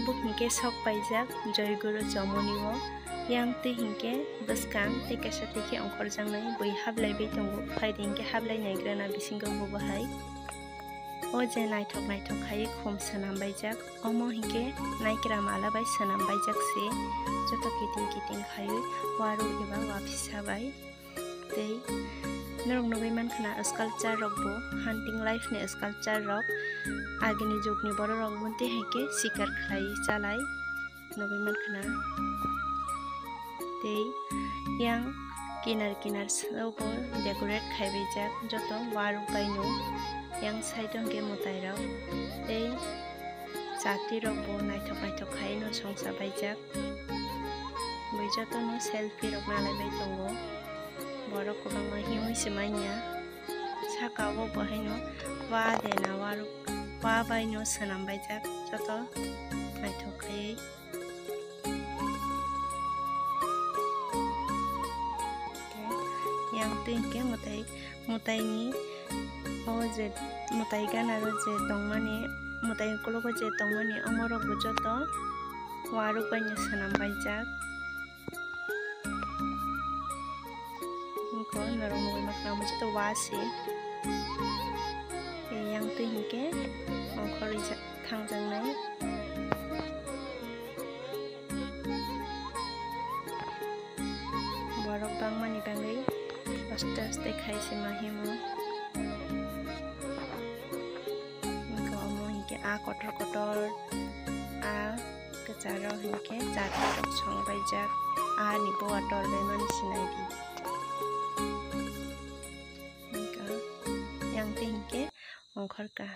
bo hingke sok paijak joyguru jomoniwo yang tui hingke bwskang tei kaisa tgkhe ongkhorjaknai bui hablaibai tongo phaide hingke hablai naigrana bisingo bo bahai o je naithok naithok khai khum swnambaijak omo hingke naikra mala bai swnambaijak se joto kiting kiting khai waru eba wapisa bai tei norok nugui mankhana sculpture rok bo hunting life ni sculpture rok agini jugni borok rok bunte haike sikar khlai chalai nugui mankhana tei yang kinar kinar sobo decorate khaibaijak joto waru bai no yang side hingke mutai rok tei chati rok bo naithok naithok khai no songsa baijak bui joto no selfie rok nalaibai tongo borok kobangma himui smaina saka o bahai no wa dena waru wa bai no swnambaijak joto naithok khai yang tui hingke mutai ni o je mutai gana ro je tongmani mutai ukologo je tongmani omorok bo joto waru bai no swnambaijak ko norok nugui makna mo joto wasi yang tui hingke ongkhorui thangjaknai borok bangmani bangui aste aste khai se mahimo a kotor kotor a kecharo hingke chati rok songbaijak a ni boa torbaimani sinaidi yang tui hingke ongkhorka